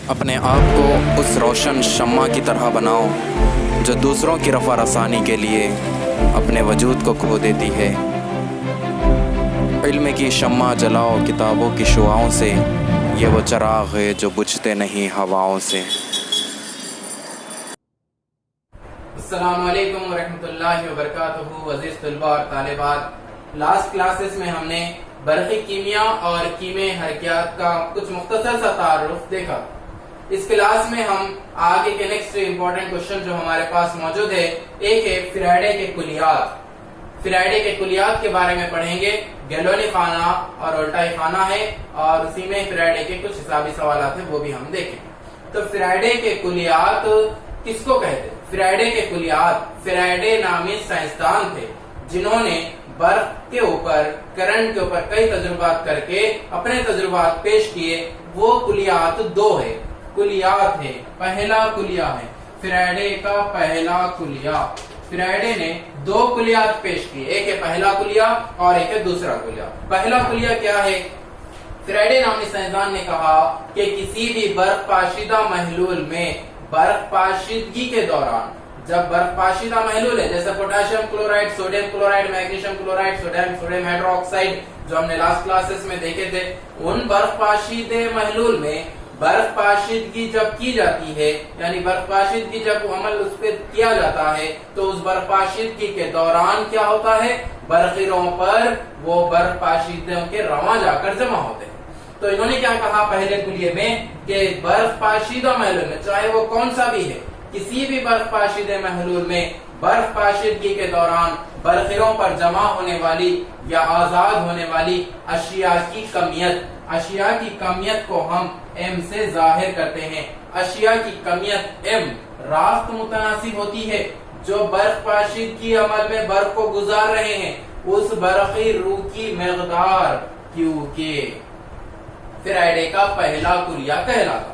اپنے آپ کو اس روشن شمع کی طرح بناؤ جو دوسروں کی رفع رسانی کے لیے اپنے وجود کو کھو دیتی ہے۔ علم کی شمع جلاؤ کتابوں کی شعاؤں سے، یہ وہ چراغ ہے جو بجھتے نہیں ہواؤں سے۔ السلام علیکم ورحمۃ اللہ وبرکاتہ۔ عزیز طلباء اور طالبات، لاسٹ کلاسز میں ہم نے برقی کیمیا اور کیمیا حرکیات کا کچھ مختصر سا تعارف دیکھا۔ اس کلاس میں ہم آگے کے نیکسٹ امپورٹنٹ کوشچن جو ہمارے پاس موجود ہے، ایک ہے فیراڈے کے کلیات۔ فیراڈے کے کلیات کے بارے میں پڑھیں گے۔ گیلونی خانہ اور الٹائی خانہ ہے، اور اسی میں فیراڈے کے کچھ حسابی سوالات ہیں، وہ بھی ہم دیکھیں۔ تو فیراڈے کے کلیات کس کو کہتے ہیں؟ فیراڈے کے کلیات، فیراڈے نامی سائنسدان تھے جنہوں نے برق کے اوپر، کرنٹ کے اوپر کئی تجربات کر کے اپنے تجربات پیش کیے۔ وہ کلیات دو ہے، کلیات ہے۔ پہلا کلیہ ہے فیراڈے کا پہلا کلیہ۔ فیراڈے نے دو کلیات پیش کیے، ایک ہے پہلا کلیہ اور ایک ہے دوسرا کلیہ۔ پہلا کلیہ کیا ہے؟ فیراڈے نامی سائنسدان نے کہا کہ کسی بھی برق پاشیدہ محلول میں برق پاشیدگی کے دوران، جب برق پاشیدہ محلول ہے جیسے potassium chloride, sodium chloride, magnesium chloride, sodium hydroxide جو ہم نے لاسٹ کلاسز میں دیکھے تھے، ان برق پاشیدہ محلول میں برق پاشیدگی جب کی جاتی ہے، یعنی برق پاشیدگی جب عمل اس پہ کیا جاتا ہے، تو اس برق پاشیدگی کے دوران کیا ہوتا ہے؟ برقیروں پر وہ برق پاشیدوں کے رواں جا کر جمع ہوتے ہیں۔ تو انہوں نے کیا کہا پہلے کلیے میں کہ برق پاشیدہ محلول میں، چاہے وہ کون سا بھی ہے، کسی بھی برق پاشیدہ محلول میں برف پاشیدگی کے دوران برقیروں پر جمع ہونے والی یا آزاد ہونے والی اشیاء کی کمیت کو ہم M سے ظاہر کرتے ہیں۔ اشیاء کی کمیت M راست متناسب ہوتی ہے جو برق پاشیدگی عمل میں برق کو گزار رہے ہیں، اس برقی روح کی مقدار کیونکہ فیراڈے کا پہلا کلیہ کہلاتا۔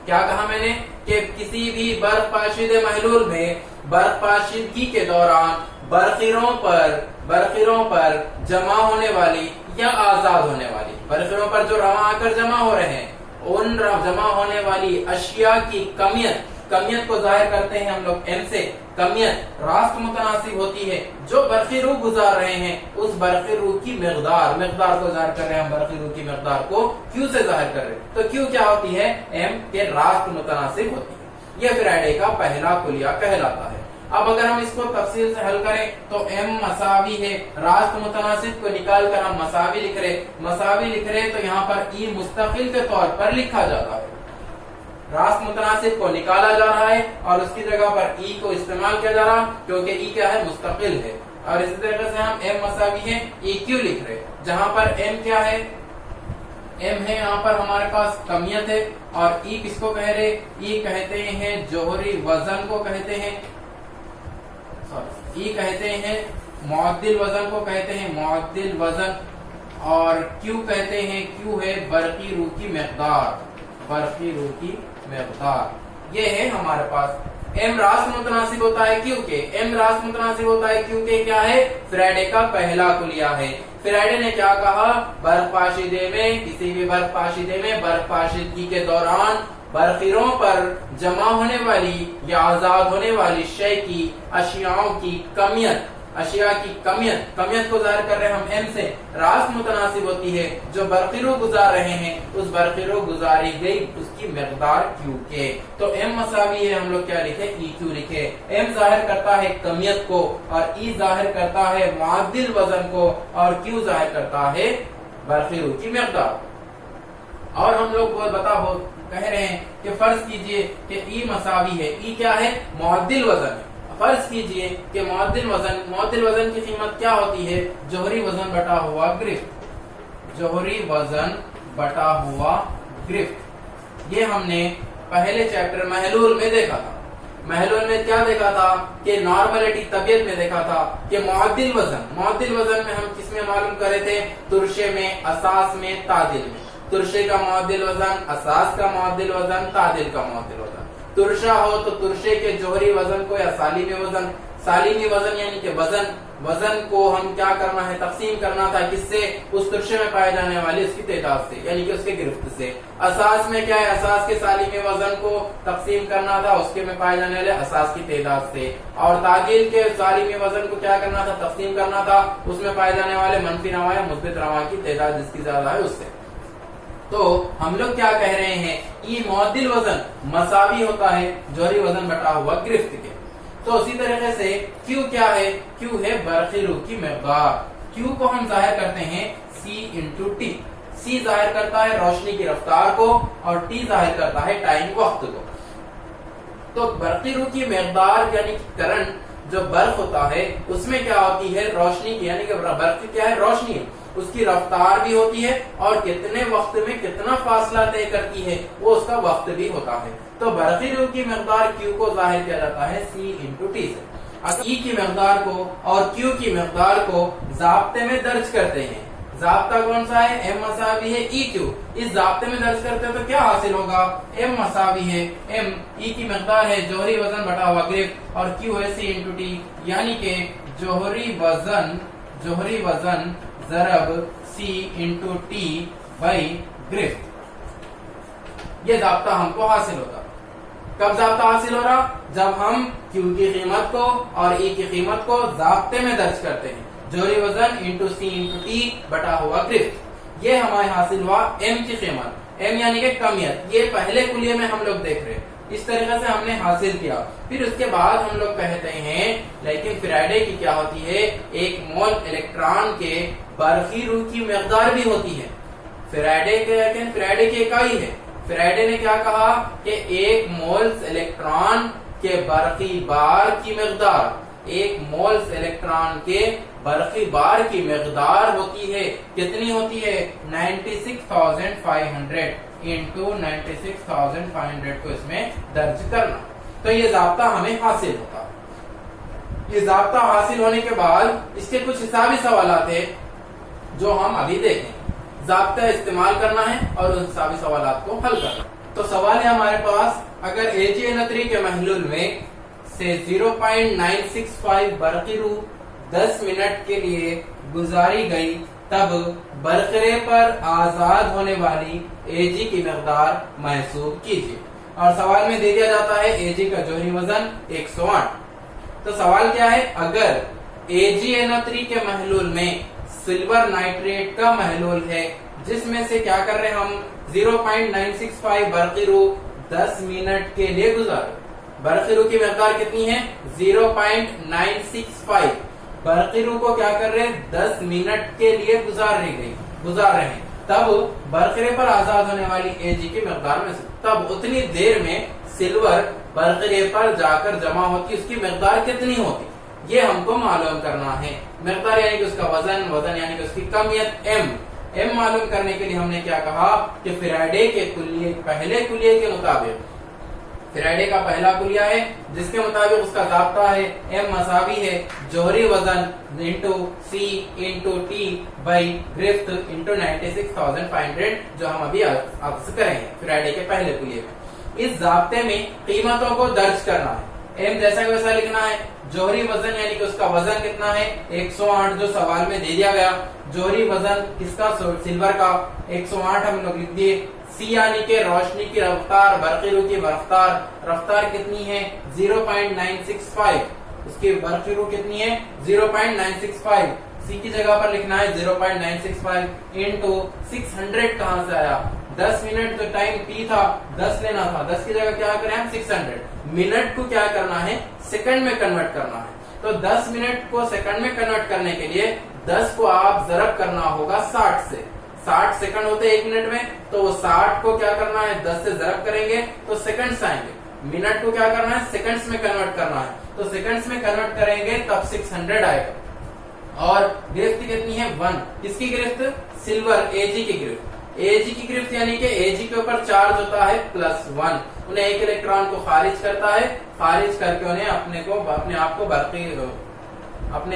کیا کہا میں نے؟ کہ کسی بھی برق پاشیدہ محلول میں برق پاشیدگی کے دوران برقیروں پر جمع ہونے والی یا آزاد ہونے والی، برقیروں پر جو رواں آ کر جمع ہو رہے ہیں، ان جمع ہونے والی اشیاء کی کمیت کو ظاہر کرتے ہیں ہم لوگ M سے۔ کمیت راست متناسب ہوتی ہے جو برقی روح گزار رہے ہیں، اس برقی روح کی مقدار کو ظاہر کر رہے ہیں ہم، برقی روح کی مقدار کو Q سے ظاہر کر رہے ہیں۔ تو Q کیا ہوتی ہے؟ M کے راست متناسب ہوتی ہے۔ یہ فیراڈے کا پہلا کلیہ کہلاتا ہے۔ اب اگر ہم اس کو تفصیل سے حل کریں تو M مساوی ہے، راست متناسب کو نکال کر ہم مساوی لکھ رہے تو یہاں پر E مستقل کے طور پر لکھا جاتا ہے۔ راست متناسب کو نکالا جا رہا ہے اور اس کی جگہ پر E کو استعمال کیا جا رہا کیونکہ E کیا ہے؟ مستقل ہے۔ اور اسی طریقے سے ہم M مساوی ہے EQ لکھ رہے، جہاں پر M کیا ہے؟ M ہے یہاں پر ہمارے پاس کمیت ہے، اور E کس کو کہہ رہے؟ E کہتے ہیں جوہری وزن کو کہتے ہیں، E کہتے ہیں معدل وزن کو کہتے ہیں، معدل وزن، اور Q کہتے ہیں، Q ہے برقی روح کی مقدار، یہ ہے ہمارے پاس۔ M راست متناسب ہوتا ہے کیونکہ کیا ہے؟ فیراڈے کا پہلا کلیہ ہے۔ فیراڈے نے کیا کہا؟ برق پاشیدے میں، کسی بھی برق پاشیدے میں برق پاشیدگی کے دوران برقیروں پر جمع ہونے والی یا آزاد ہونے والی اشیاء کی کمیت کو ظاہر کر رہے ہیں ہم M سے، راست متناسب ہوتی ہے جو برقی روح گزار رہے ہیں، اس برقی روح گزاری گئی اس کی مقدار Q کے۔ تو M مساوی ہے، ہم لوگ کیا لکھے؟ EQ لکھے۔ M ظاہر کرتا ہے کمیت کو، اور E ظاہر کرتا ہے معدل وزن کو، اور Q ظاہر کرتا ہے برقی روح کی مقدار۔ اور ہم لوگ کہہ رہے ہیں کہ فرض کیجئے کہ E مساوی ہے، E کیا ہے؟ معدل وزن ہے۔ فرض کیجئے کہ معدل وزن کی قیمت کیا ہوتی ہے؟ جوہری وزن بٹا ہوا گرفت۔ یہ ہم نے پہلے چیپٹر محلول میں دیکھا تھا۔ محلول میں کیا دیکھا تھا؟ کہ نارملٹی طبیعت میں دیکھا تھا کہ معدل وزن میں ہم کس میں معلوم کرے تھے؟ ترشے میں، اساس میں، تعدیل میں۔ ترشے کا معدل وزن، اساس کا معدل وزن، تعدیل کا معدل وزن۔ ترشا ہو تو ترشے کے جوہری وزن کو یا سالمی وزن، सालिमी वजन यानी कि वजन को हम क्या करना है, तकसीम करना था, किससे, उस तुरशे में पाए जाने वाली उसकी तादाद से यानी कि उसके गिरफ्त से। असास में क्या है, असास के सालिमी वजन को तकसीम करना था उसके में पाए जाने वाले असास की तादाद से। और ताजील के सालिमी वजन को क्या करना था, तकसीम करना था उसमें पाए जाने वाले मनफी रवा या मुस्बित रवा की तादाद जिसकी ज्यादा है उससे। तो हम लोग क्या कह रहे हैं, ई मुअद्दिल वजन मसावी होता है जोहरी वजन बटा हुआ गिरफ्त के। तो उसी तरीके से Q क्या है, Q है बरक़ी रूह की मकदार। Q को हम जाहिर करते हैं C इंटू टी। C जाहिर करता है रोशनी की रफ्तार को और T जाहिर करता है टाइम वक्त को। तो बरक़ी रूह की मकदार यानी करंट जो बर्क होता है उसमें क्या होती है, रोशनी की यानी कि बर्क क्या है, रोशनी है, उसकी रफ्तार भी होती है और कितने वक्त में कितना फासला तय करती है वो उसका वक्त भी होता है। तो बरक़ी रूह की मकदार Q को जाहिर किया जाता है C इंटू टी से। अब E की मकदार को और Q की मकदार को ज़ाब्ते में दर्ज करते हैं। ज़ाब्ता कौन सा है, M मसावी है EQ। इस ज़ाब्ते में दर्ज करते हैं तो क्या हासिल होगा, M मसावी है M, E की मकदार है जोहरी वजन बटा हुआ गिरफ्त और Q है C इंटू टी यानी कि जोहरी वजन ज़रब C इंटू टी बाई गिरफ्त। ये ज़ाब्ता हमको हासिल होता। कब ज़ाब्ता हासिल हो रहा, जब हम Q की कीमत को और E की कीमत को ज़ाब्ते में दर्ज करते हैं, जोहरी वजन इंटू C इंटू टी बटा हुआ गिरफ्त। ये हमारे हासिल हुआ M की कीमत, M यानी कि कमियत। ये पहले कुलिये में हम लोग देख रहे हैं, इस तरीके से हमने हासिल किया। फिर उसके बाद हम लोग कहते हैं लेकिन फैराडे की क्या होती है, एक मोल इलेक्ट्रॉन के बरक़ी रूह की मकदार भी होती है। फैराडे की इकाई है। फैराडे ने क्या कहा कि एक मोल्स इलेक्ट्रॉन के बरक़ी बार की मकदार, एक मोल्स इलेक्ट्रॉन के बरक़ी बार की मकदार होती है, कितनी होती है, 96,500 इंटू 96,500 को इसमें दर्ज करना। तो ये ज़ाब्ता हमें हासिल होता। ये ज़ाब्ता हासिल होने के बाद इसके कुछ हिसाबी सवालात है जो हम अभी देखें। ज़ाब्ता इस्तेमाल करना है और उन हिसाबी सवालात को हल करना। तो सवाल है हमारे पास, अगर AgNO3 के महलूल में से 0.965 बरक़ी रूह 10 मिनट के लिए गुजारी गई तब बरक़रे पर आजाद होने वाली Ag की मकदार महसूब कीजिए। और सवाल में दे दिया जाता है Ag का जोहरी वजन 108। तो सवाल क्या है, अगर AgNO3 के महलूल में सिल्वर नाइट्रेट का महलूल है जिसमें से क्या कर रहे हैं हम, 0.965 बरक़ी रूह 10 मिनट के लिए गुजारे। बरक़ी रूह की मकदार कितनी है, 0.965। बरक़ी रूह को क्या कर रहे हैं, 10 मिनट के लिए गुजार रहे हैं। तब बरक़रे पर आजाद होने वाली Ag की मकदार में से तब उतनी देर में सिल्वर बरक़रे पर जाकर जमा होती, उसकी मकदार कितनी होती, ये हमको मालूम करना है। मकदार यानी कि उसका वजन यानी कि उसकी कमियत M मालूम करने के लिए हमने क्या कहा कि फैराडे के पहले कुलिये के मुताबिक, फैराडे का पहला कुलिया है जिसके मुताबिक उसका ज़ाब्ता है M मसावी है जोहरी वजन into C into T by गिरफ्त इंटू 96,500 जो हम अभी अक्स करेंगे फैराडे के पहले कुलिये में। इस ज़ाब्ते में कीमतों को दर्ज करना है। M जैसा कि वैसा लिखना है। जोहरी वजन यानी कि उसका वजन कितना है, 108 जो सवाल में दे दिया गया। जोहरी वजन किसका, सिल्वर का 108 हम लोग लिख दिए। C यानी कि रोशनी की रफ्तार, बरक़ी रूह की रफ्तार कितनी है, 0.965। उसकी बरक़ी रूह कितनी है, 0.965। C की जगह पर लिखना है 0.965 इंटू 600। कहां से आया, 10 मिनट जो टाइम T था 10 लेना था, 10 की जगह क्या करें हम 600। मिनट को क्या करना है, सेकंड में कन्वर्ट करना है। तो 10 मिनट को सेकंड में कन्वर्ट करने के लिए 10 को आप ज़रब करना होगा 60 से। 60 सेकंड होते हैं 1 मिनट में, तो वो 60 को क्या करना है, 10 से ज़रब करेंगे तो सेकंड्स आएंगे। मिनट को क्या करना है, सेकंड्स में कन्वर्ट करना है, तो सेकंड्स में कन्वर्ट करेंगे तब 600 आएगा। और गिरफ्त कितनी है, 1। किसकी गिरफ्त, सिल्वर Ag की गिरफ्त। Ag की गिरफ्त यानी कि Ag के ऊपर चार्ज होता है +1, उन्हें एक इलेक्ट्रॉन को खारिज करता है, खारिज करके उन्हें अपने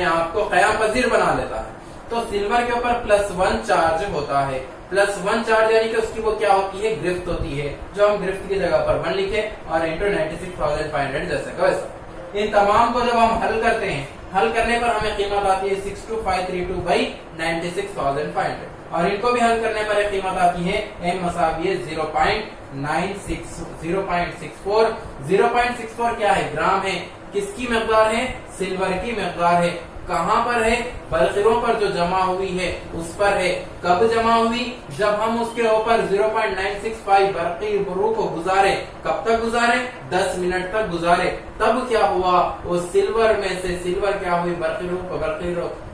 आप को क़याम पज़ीर बना लेता है। तो सिल्वर के ऊपर +1 चार्ज होता है। +1 चार्ज यानी कि उसकी वो क्या होती है, गिरफ्त होती है, जो हम गिरफ्त की जगह पर 1 लिखे और इंटू 96,500 जैसे का वैसा। इन तमाम को जब हम हल करते हैं, हल करने पर हमें कीमत आती है 62532/96,500 और इनको भी हल करने पर एक कीमत आती है m मसावी 0.64। 0.64 क्या है? ग्राम है। किसकी मकदार है? सिल्वर की मकदार है। कहां पर है? बरखिरों पर जो जमा हुई है उस पर है। कब जमा हुई? जब हम उसके ऊपर 0.965 बरकी बुरू को गुजारे। कब तक गुजारे? 10 मिनट तक गुजारे। तब क्या हुआ? वो सिल्वर में से सिल्वर क्या हुई?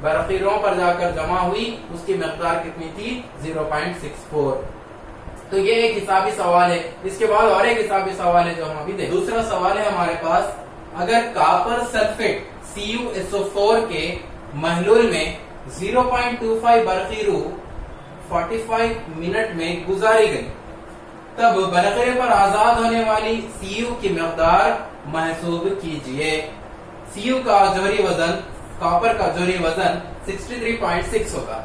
बरखिरों पर जाकर जमा हुई। उसकी मकदार कितनी थी? 0.64। तो ये एक हिसाबी सवाल है। इसके बाद और एक हिसाबी सवाल है जो हम अभी देखें। दूसरा सवाल है हमारे पास, अगर कॉपर सल्फेट CuSO4 के महलूल में 0.25 बरखी रूह 45 मिनट में गुजारी गई, तब बरखरे पर आजाद होने वाली Cu की मकदार महसूब कीजिए। Cu का जोहरी वजन, कॉपर का जोहरी वजन 63.6 होगा।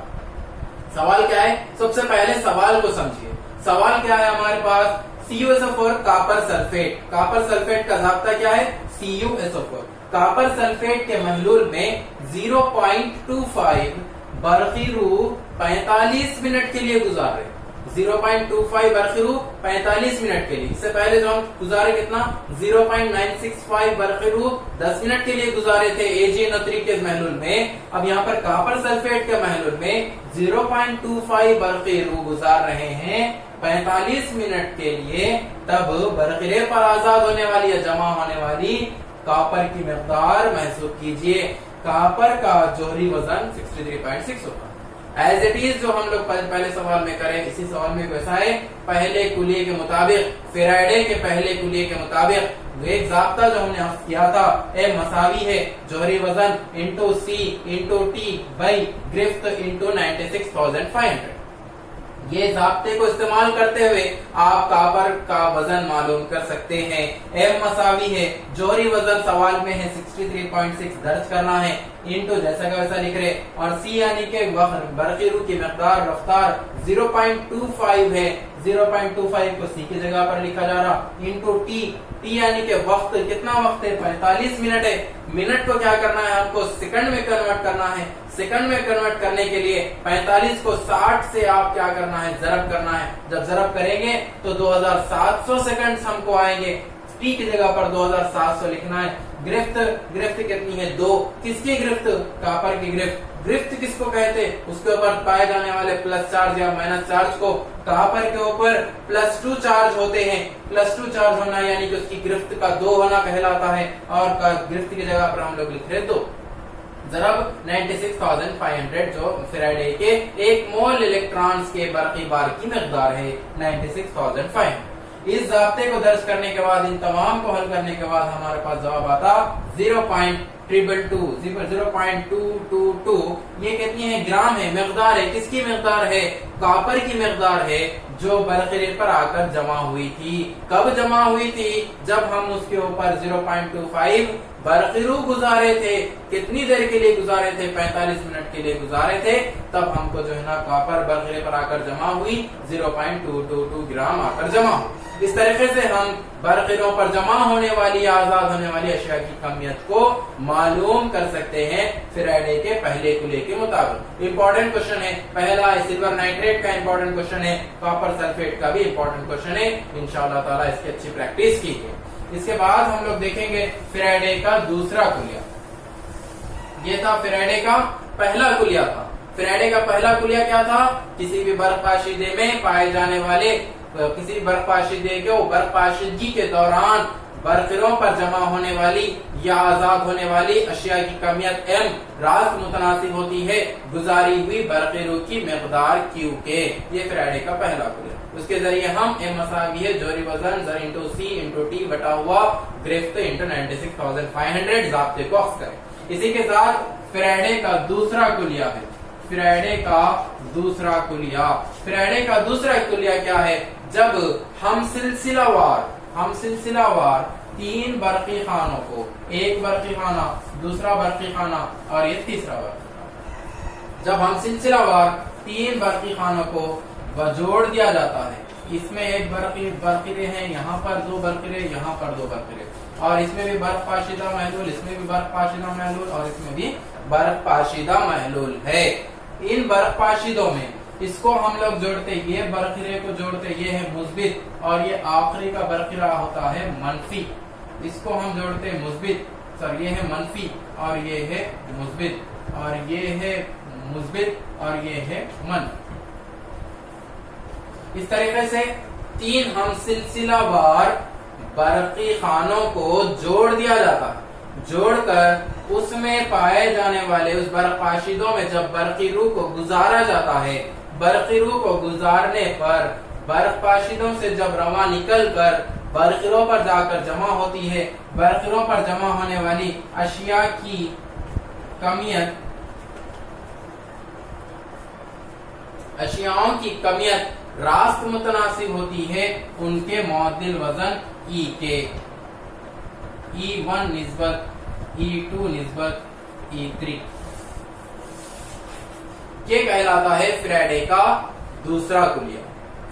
सवाल क्या है? सबसे पहले सवाल को समझिए। सवाल क्या है हमारे पास? CuSO4 copper sulphate. Copper sulphate का ज़ाब्ता क्या है? CuSO4। कॉपर सल्फेट के महलूल में 0.25 बरखी रूह 45 मिनट के लिए गुजारे। 0.25 बरखी रूह 45 मिनट के लिए। इससे पहले जो हम गुजारे कितना? 0.965 बरखी रूह 10 मिनट के लिए गुजारे थे AgNO3 के महलूल में। अब यहाँ पर कॉपर सल्फेट के महलूल में 0.25 बरखी रूह गुजार रहे हैं 45 मिनट के लिए। तब बरखरे पर आजाद होने वाली या जमा होने वाली कॉपर की मकदार महसूब कीजिए। कॉपर का जोहरी वजन 63.6 होगा। एज इट इज जो हम लोग पहले सवाल में करें, इसी सवाल में वैसा है। पहले कुलिये के मुताबिक, फेराडे के पहले कुलिये के मुताबिक एक ज़ाब्ता जो हमने किया था, M मसावी है जोहरी वजन into C into T by ग्रिफ्ट इंटू 96,500। ये ज़ाब्ते को इस्तेमाल करते हुए आप कॉपर का वजन मालूम कर सकते हैं। M मसावी है, जोहरी वजन सवाल में है 63.6 दर्ज करना है, इंटू जैसा का वैसा लिख रहे, और C यानी के बरखी रूह की मकदार रफ्तार 0.25 है। 0.25 को C की जगह पर लिखा जा रहा, इंटू T यानी के वक्त, कितना वक्त है? 45 मिनट है। मिनट को क्या करना है? हमको सेकंड में कन्वर्ट करना है। सेकंड में कन्वर्ट करने के लिए 45 को 60 से आप क्या करना है? ज़रब करना है। जब ज़रब करेंगे तो 2700 सेकंड हमको आएंगे। T की जगह पर 2700 लिखना है। गिरफ्त कितनी है? 2। किसकी गिरफ्त? कॉपर की गिरफ्त। गिरफ्त किसको कहते? उसके ऊपर पाए जाने वाले प्लस चार्ज या माइनस चार्ज को। कॉपर के ऊपर +2 चार्ज होते हैं। +2 चार्ज होना यानी कि उसकी गिरफ्त का 2 होना कहलाता है, और गिरफ्त की जगह पर हम लोग लिख रहे 2। ज़रब 96,500 जो फेराडे के 1 मोल इलेक्ट्रॉन्स के बरक़ी बार की मकदार है 96,500। इस ज़ाब्ते को दर्ज करने के बाद, इन तमाम को हल करने के बाद हमारे पास जवाब आता 0.222। ये कितनी है? ग्राम है, मकदार है। किसकी मकदार है? कॉपर की मकदार है जो बरखरे पर आकर जमा हुई थी। कब जमा हुई थी? जब हम उसके ऊपर 0.25 बरखी रूह गुजारे थे। कितनी देर के लिए गुजारे थे? 45 मिनट के लिए गुजारे थे। तब हमको जो है ना कॉपर बरखरे पर आकर जमा हुई 0.222 ग्राम आकर जमा हुई। इस तरीके से हम बरखिरों पर जमा होने वाली या आजाद होने वाली अशिया की कमियत को मालूम कर सकते हैं फेराडे के पहले कुलिये के मुताबिक। इंपॉर्टेंट क्वेश्चन है पहला, सिल्वर नाइट्रेट का इंपॉर्टेंट क्वेश्चन है, कॉपर सल्फेट का भी इंपॉर्टेंट क्वेश्चन है। इंशाअल्लाह ताला इसकी अच्छी प्रैक्टिस कीजिए। इसके बाद हम लोग देखेंगे फेराडे का दूसरा कुलिया। ये था फेराडे का पहला कुलिया था। फेराडे का पहला कुलिया क्या था? किसी भी बर्फ पाशीदे में पाए जाने वाले, किसी बर्फ पाशीदे को बर्फ पाशीदगी के दौरान बरखिरों पर जमा होने वाली या आजाद होने वाली अशिया की कमियत M रास्त मुतनासिब होती है गुजारी हुई बरखिरों की मकदार Q के। ये फेराडे का पहला कुलिया। उसके जरिए हम M मसावी है जोहरी वजन ज़र इंटू C इंटू T बटा हुआ गिरफ्त इंटू 96,500 ज़ाब्ते को अक्स करें। इसी के साथ फेराडे का दूसरा कुलिया है। फेराडे का दूसरा कुलिया क्या है? जब हम सिलसिलावार 3 बरक़ी खानों को, एक बरक़ी खाना, दूसरा बरक़ी खाना और ये तीसरा बरक़ी खाना, जब हम सिलसिलावार 3 बरक़ी खानों को जोड़ दिया जाता है اس میں ایک برقرے ہیں، یہاں پر دو برقرے، یہاں پر دو برقرے، اور اس میں بھی برق پاشیدہ محلول، اس میں بھی برق پاشیدہ محلول، اور اس میں بھی برق پاشیدہ محلول ہے۔ ان برق پاشیدوں میں اس کو ہم لوگ جوڑتے، یہ برقرے کو جوڑتے، یہ ہے مثبت، اور یہ آخری کا برقرہ ہوتا ہے منفی، اس کو ہم جوڑتے مثبت، یہ ہے منفی اور یہ ہے مثبت، اور یہ ہے مثبت اور یہ ہے منفی۔ اس طریقے سے تین ہم سلسلہ وار برقی خانوں کو جوڑ دیا جاتا ہے، جوڑ کر اس میں پائے جانے والے اس برق پاشیدوں میں جب برقی روح کو گزارا جاتا ہے، برقی روح کو گزارنے پر برق پاشیدوں سے جب رواں نکل کر برقروں پر جا کر جمع ہوتی ہے، برقروں پر جمع ہونے والی اشیاء کی کمیت، اشیاؤں کی کمیت راست متناسب ہوتی ہے ان کے معدل وزن ای کے، E1 نسبت E2 نسبت E3، یہ کہلاتا ہے فیراڈے کا دوسرا کلیہ۔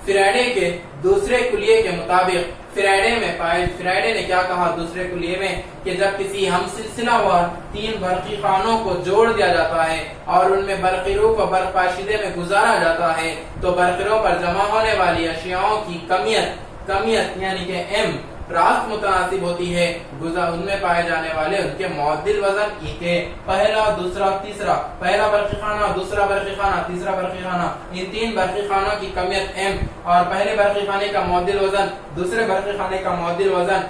فیراڈے کے دوسرے کلیے کے مطابق فیراڈے نے کیا کہا دوسرے کلیے میں کہ جب کسی ہم سلسلہ وار تین برقی خانوں کو جوڑ دیا جاتا ہے اور ان میں برقی روح کو برق پاشیدے میں گزارا جاتا ہے تو برقروں پر جمع ہونے والی اشیاؤں کی کمیت یعنی کہ M راست متناسب ہوتی ہے ان میں پائے جانے والے ان کے معدل وزن ای کے، پہلا دوسرا تیسرا، پہلا برقی خانہ، دوسرا برقی خانہ، تیسرا برقی خانہ، ان تین برقی خانوں کی کمیت M اور پہلے برقی خانے کا معدل وزن، دوسرے برقی خانے کا معدل وزن،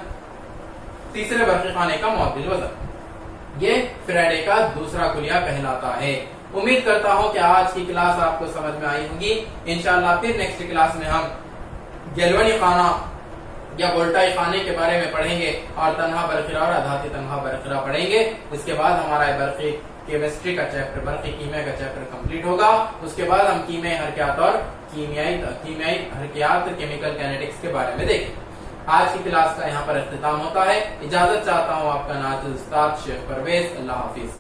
تیسرے برقی خانے کا معدل وزن، یہ فیراڈے کا دوسرا کلیہ کہلاتا ہے۔ امید کرتا ہوں کہ آج کی کلاس آپ کو سمجھ میں آئی ہوگی۔ انشاءاللہ پھر نیکسٹ کلاس میں ہم گیلوانی خانہ یا وولٹائی خانے کے بارے میں پڑھیں گے اور تنہا برقرار اور ادھاتی تنہا برقرار پڑھیں گے۔ اس کے بعد ہمارا برقی کیمسٹری کا چیپٹر، برقی کیمیا کا چیپٹر کمپلیٹ ہوگا۔ اس کے بعد ہم کیمیائی حرکیات اور کیمیائی حرکیات کیمیکل کینیٹکس کے بارے میں دیکھیں۔ آج کی کلاس کا یہاں پر اختتام ہوتا ہے۔ اجازت چاہتا ہوں آپ کا ناظر استاد شیخ پرویز۔ اللہ حافظ۔